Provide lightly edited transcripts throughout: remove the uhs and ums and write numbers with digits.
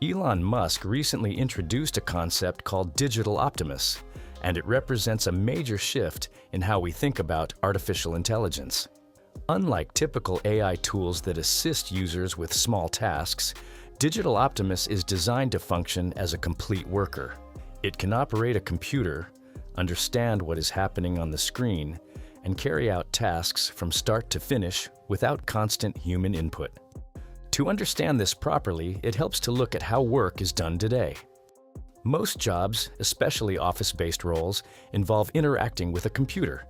Elon Musk recently introduced a concept called Digital Optimus, and it represents a major shift in how we think about artificial intelligence. Unlike typical AI tools that assist users with small tasks, Digital Optimus is designed to function as a complete worker. It can operate a computer, understand what is happening on the screen, and carry out tasks from start to finish without constant human input. To understand this properly, it helps to look at how work is done today. Most jobs, especially office-based roles, involve interacting with a computer.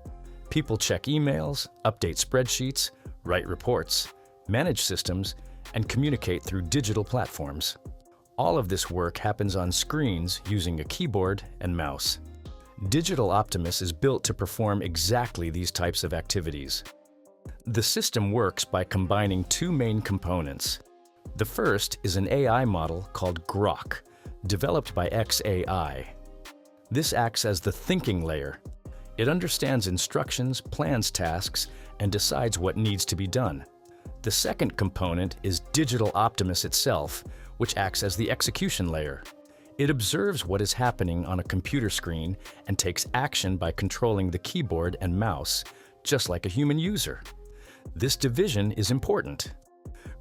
People check emails, update spreadsheets, write reports, manage systems, and communicate through digital platforms. All of this work happens on screens using a keyboard and mouse. Digital Optimus is built to perform exactly these types of activities. The system works by combining two main components. The first is an AI model called Grok, developed by xAI. This acts as the thinking layer. It understands instructions, plans tasks, and decides what needs to be done. The second component is Digital Optimus itself, which acts as the execution layer. It observes what is happening on a computer screen and takes action by controlling the keyboard and mouse, just like a human user. This division is important.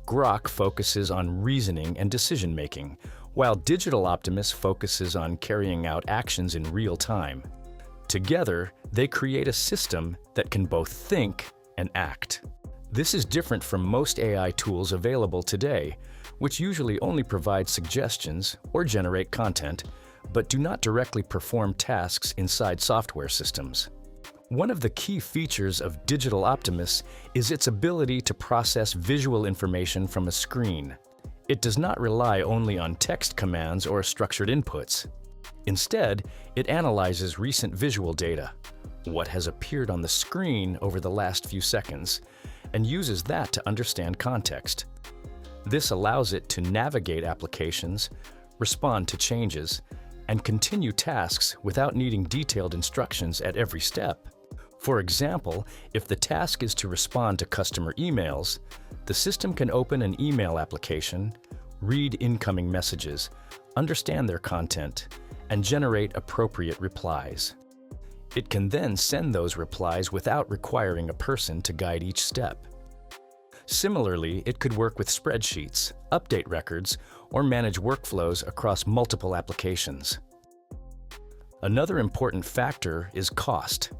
Grok focuses on reasoning and decision-making, while Digital Optimus focuses on carrying out actions in real time. Together, they create a system that can both think and act. This is different from most AI tools available today, which usually only provide suggestions or generate content, but do not directly perform tasks inside software systems. One of the key features of Digital Optimus is its ability to process visual information from a screen. It does not rely only on text commands or structured inputs. Instead, it analyzes recent visual data, what has appeared on the screen over the last few seconds, and uses that to understand context. This allows it to navigate applications, respond to changes, and continue tasks without needing detailed instructions at every step. For example, if the task is to respond to customer emails, the system can open an email application, read incoming messages, understand their content, and generate appropriate replies. It can then send those replies without requiring a person to guide each step. Similarly, it could work with spreadsheets, update records, or manage workflows across multiple applications. Another important factor is cost.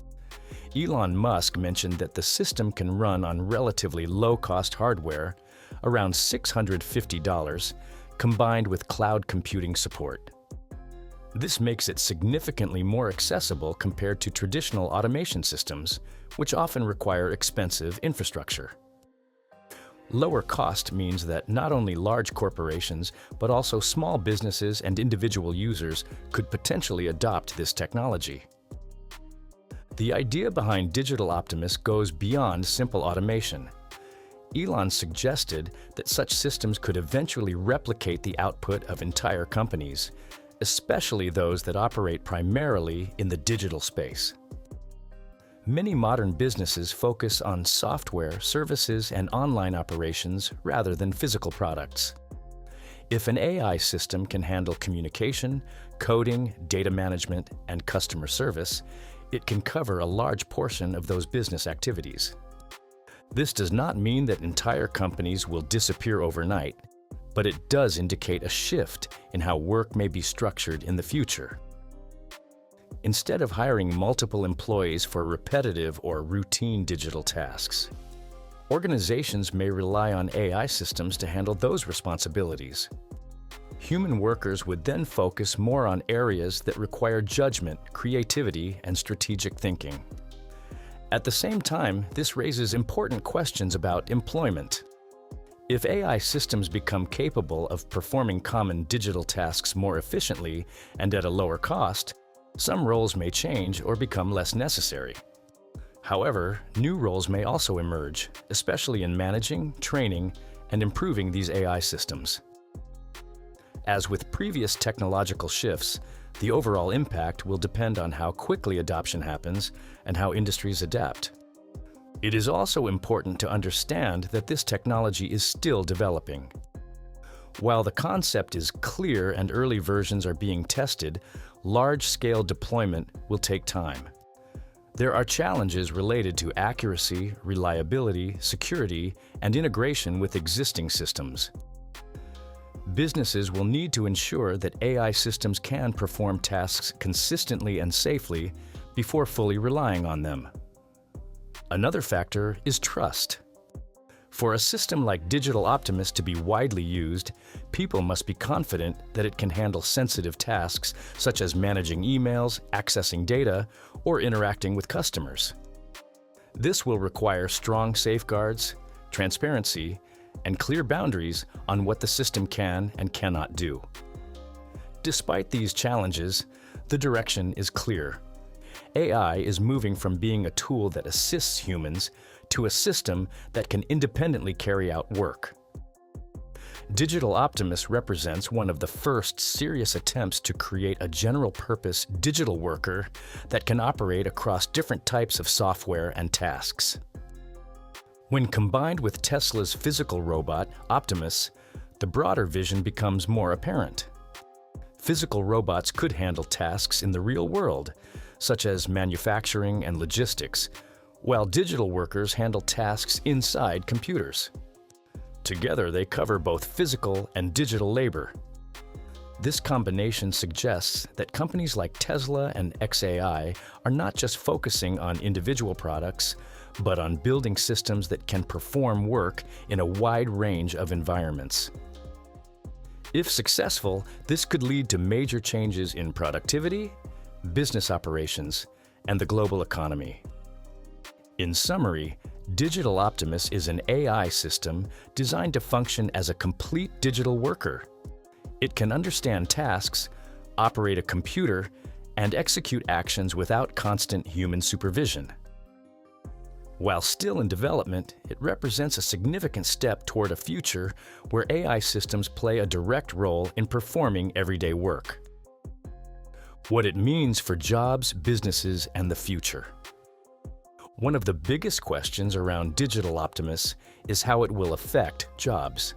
Elon Musk mentioned that the system can run on relatively low-cost hardware, around $650, combined with cloud computing support. This makes it significantly more accessible compared to traditional automation systems, which often require expensive infrastructure. Lower cost means that not only large corporations, but also small businesses and individual users could potentially adopt this technology. The idea behind Digital Optimus goes beyond simple automation. Elon suggested that such systems could eventually replicate the output of entire companies, especially those that operate primarily in the digital space. Many modern businesses focus on software, services, and online operations rather than physical products. If an AI system can handle communication, coding, data management, and customer service, it can cover a large portion of those business activities. This does not mean that entire companies will disappear overnight, but it does indicate a shift in how work may be structured in the future. Instead of hiring multiple employees for repetitive or routine digital tasks, organizations may rely on AI systems to handle those responsibilities. Human workers would then focus more on areas that require judgment, creativity, and strategic thinking. At the same time, this raises important questions about employment. If AI systems become capable of performing common digital tasks more efficiently and at a lower cost, some roles may change or become less necessary. However, new roles may also emerge, especially in managing, training, and improving these AI systems. As with previous technological shifts, the overall impact will depend on how quickly adoption happens and how industries adapt. It is also important to understand that this technology is still developing. While the concept is clear and early versions are being tested, large-scale deployment will take time. There are challenges related to accuracy, reliability, security, and integration with existing systems. Businesses will need to ensure that AI systems can perform tasks consistently and safely before fully relying on them. Another factor is trust. For a system like Digital Optimus to be widely used, people must be confident that it can handle sensitive tasks such as managing emails, accessing data, or interacting with customers. This will require strong safeguards, transparency, and clear boundaries on what the system can and cannot do. Despite these challenges, the direction is clear. AI is moving from being a tool that assists humans to a system that can independently carry out work. Digital Optimus represents one of the first serious attempts to create a general-purpose digital worker that can operate across different types of software and tasks. When combined with Tesla's physical robot, Optimus, the broader vision becomes more apparent. Physical robots could handle tasks in the real world, such as manufacturing and logistics, while digital workers handle tasks inside computers. Together, they cover both physical and digital labor. This combination suggests that companies like Tesla and xAI are not just focusing on individual products, but on building systems that can perform work in a wide range of environments. If successful, this could lead to major changes in productivity, business operations, and the global economy. In summary, Digital Optimus is an AI system designed to function as a complete digital worker. It can understand tasks, operate a computer, and execute actions without constant human supervision. While still in development, it represents a significant step toward a future where AI systems play a direct role in performing everyday work. What it means for jobs, businesses, and the future. One of the biggest questions around Digital Optimus is how it will affect jobs.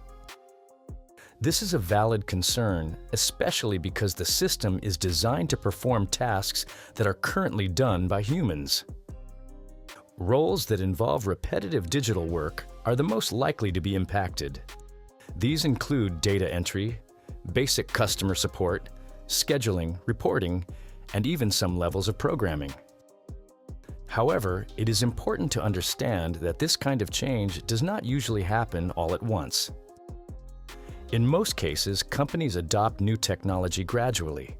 This is a valid concern, especially because the system is designed to perform tasks that are currently done by humans. Roles that involve repetitive digital work are the most likely to be impacted. These include data entry, basic customer support, scheduling, reporting, and even some levels of programming. However, it is important to understand that this kind of change does not usually happen all at once. In most cases, companies adopt new technology gradually.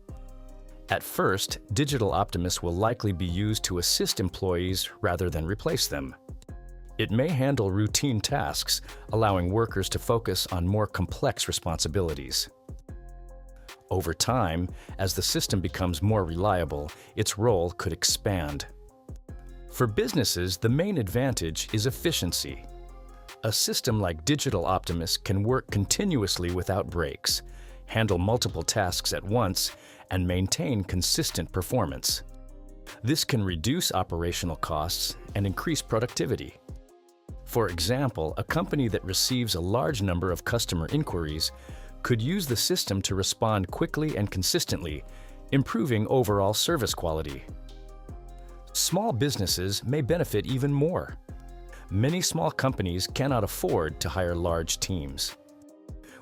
At first, Digital Optimus will likely be used to assist employees rather than replace them. It may handle routine tasks, allowing workers to focus on more complex responsibilities. Over time, as the system becomes more reliable, its role could expand. For businesses, the main advantage is efficiency. A system like Digital Optimus can work continuously without breaks, handle multiple tasks at once, and maintain consistent performance. This can reduce operational costs and increase productivity. For example, a company that receives a large number of customer inquiries could use the system to respond quickly and consistently, improving overall service quality. Small businesses may benefit even more. Many small companies cannot afford to hire large teams.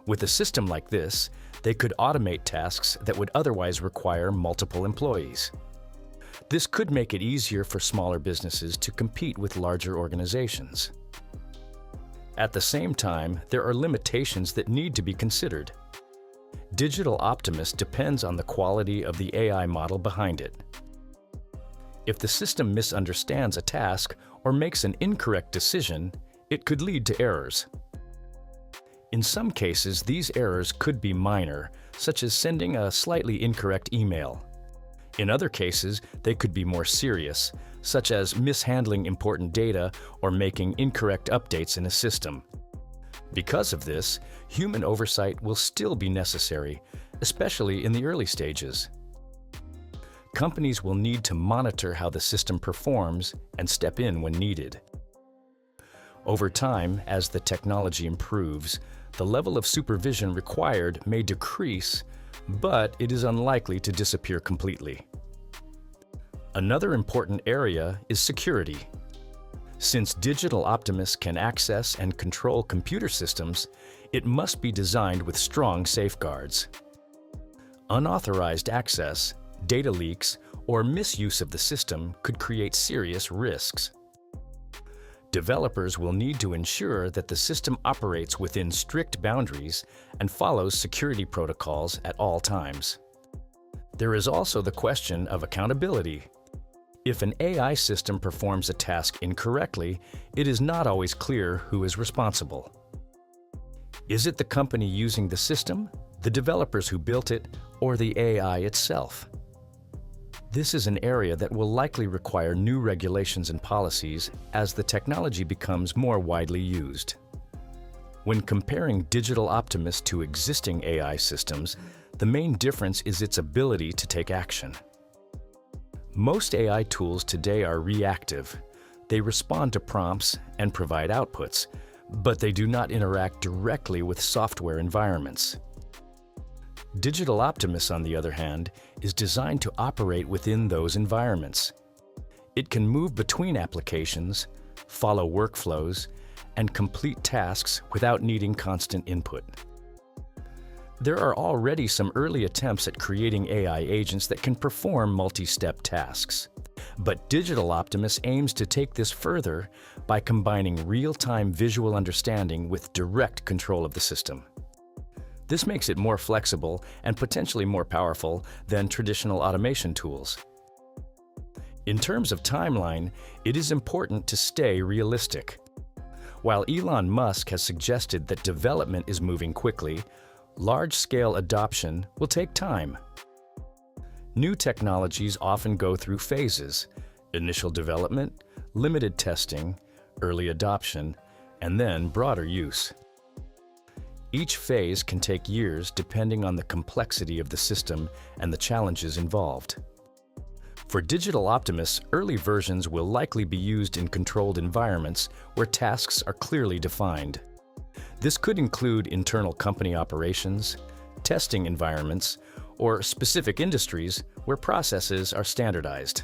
With a system like this, they could automate tasks that would otherwise require multiple employees. This could make it easier for smaller businesses to compete with larger organizations. At the same time, there are limitations that need to be considered. Digital Optimus depends on the quality of the AI model behind it. If the system misunderstands a task or makes an incorrect decision, it could lead to errors. In some cases, these errors could be minor, such as sending a slightly incorrect email. In other cases, they could be more serious, such as mishandling important data or making incorrect updates in a system. Because of this, human oversight will still be necessary, especially in the early stages. Companies will need to monitor how the system performs and step in when needed. Over time, as the technology improves, the level of supervision required may decrease, but it is unlikely to disappear completely. Another important area is security. Since Digital Optimus can access and control computer systems, it must be designed with strong safeguards. Unauthorized access, data leaks, or misuse of the system could create serious risks. Developers will need to ensure that the system operates within strict boundaries and follows security protocols at all times. There is also the question of accountability. If an AI system performs a task incorrectly, it is not always clear who is responsible. Is it the company using the system, the developers who built it, or the AI itself? This is an area that will likely require new regulations and policies as the technology becomes more widely used. When comparing Digital Optimus to existing AI systems, the main difference is its ability to take action. Most AI tools today are reactive. They respond to prompts and provide outputs, but they do not interact directly with software environments. Digital Optimus, on the other hand, is designed to operate within those environments. It can move between applications, follow workflows, and complete tasks without needing constant input. There are already some early attempts at creating AI agents that can perform multi-step tasks. But Digital Optimus aims to take this further by combining real-time visual understanding with direct control of the system. This makes it more flexible and potentially more powerful than traditional automation tools. In terms of timeline, it is important to stay realistic. While Elon Musk has suggested that development is moving quickly, large-scale adoption will take time. New technologies often go through phases: initial development, limited testing, early adoption, and then broader use. Each phase can take years depending on the complexity of the system and the challenges involved. For Digital Optimus, early versions will likely be used in controlled environments where tasks are clearly defined. This could include internal company operations, testing environments, or specific industries where processes are standardized.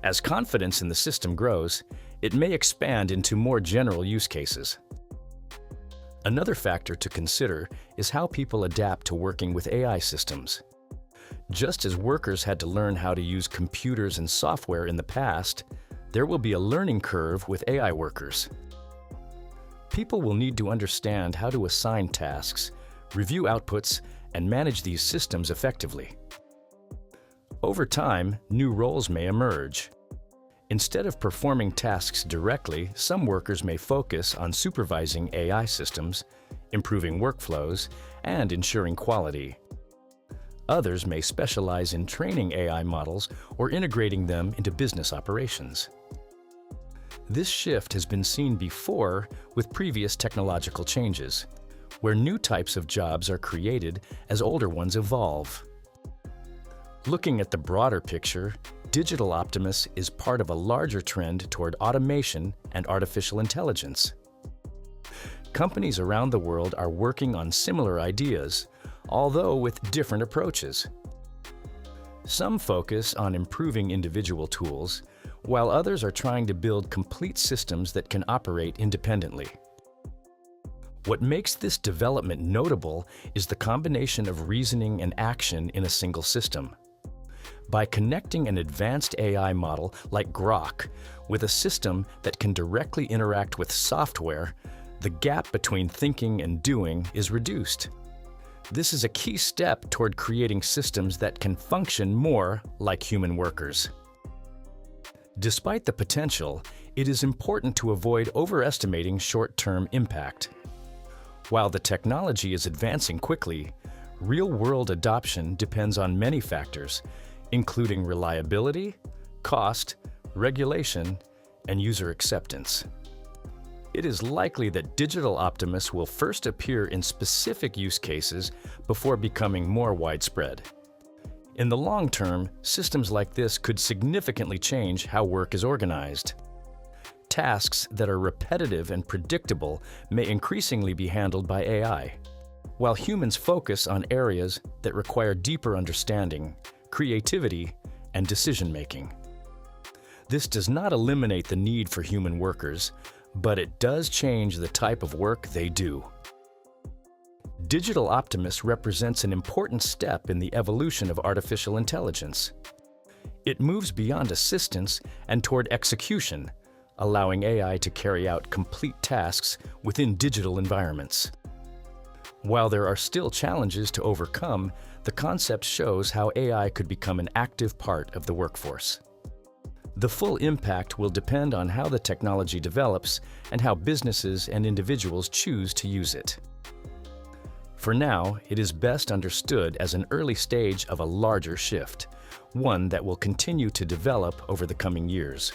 As confidence in the system grows, it may expand into more general use cases. Another factor to consider is how people adapt to working with AI systems. Just as workers had to learn how to use computers and software in the past, there will be a learning curve with AI workers. People will need to understand how to assign tasks, review outputs, and manage these systems effectively. Over time, new roles may emerge. Instead of performing tasks directly, some workers may focus on supervising AI systems, improving workflows, and ensuring quality. Others may specialize in training AI models or integrating them into business operations. This shift has been seen before with previous technological changes, where new types of jobs are created as older ones evolve. Looking at the broader picture, Digital Optimus is part of a larger trend toward automation and artificial intelligence. Companies around the world are working on similar ideas, although with different approaches. Some focus on improving individual tools, while others are trying to build complete systems that can operate independently. What makes this development notable is the combination of reasoning and action in a single system. By connecting an advanced AI model like Grok with a system that can directly interact with software, the gap between thinking and doing is reduced. This is a key step toward creating systems that can function more like human workers. Despite the potential, it is important to avoid overestimating short-term impact. While the technology is advancing quickly, real-world adoption depends on many factors, including reliability, cost, regulation, and user acceptance. It is likely that Digital Optimus will first appear in specific use cases before becoming more widespread. In the long term, systems like this could significantly change how work is organized. tasks that are repetitive and predictable may increasingly be handled by AI, while humans focus on areas that require deeper understanding, creativity, and decision-making. This does not eliminate the need for human workers, but it does change the type of work they do. Digital Optimus represents an important step in the evolution of artificial intelligence. It moves beyond assistance and toward execution, allowing AI to carry out complete tasks within digital environments. While there are still challenges to overcome, the concept shows how AI could become an active part of the workforce. The full impact will depend on how the technology develops and how businesses and individuals choose to use it. For now, it is best understood as an early stage of a larger shift, one that will continue to develop over the coming years.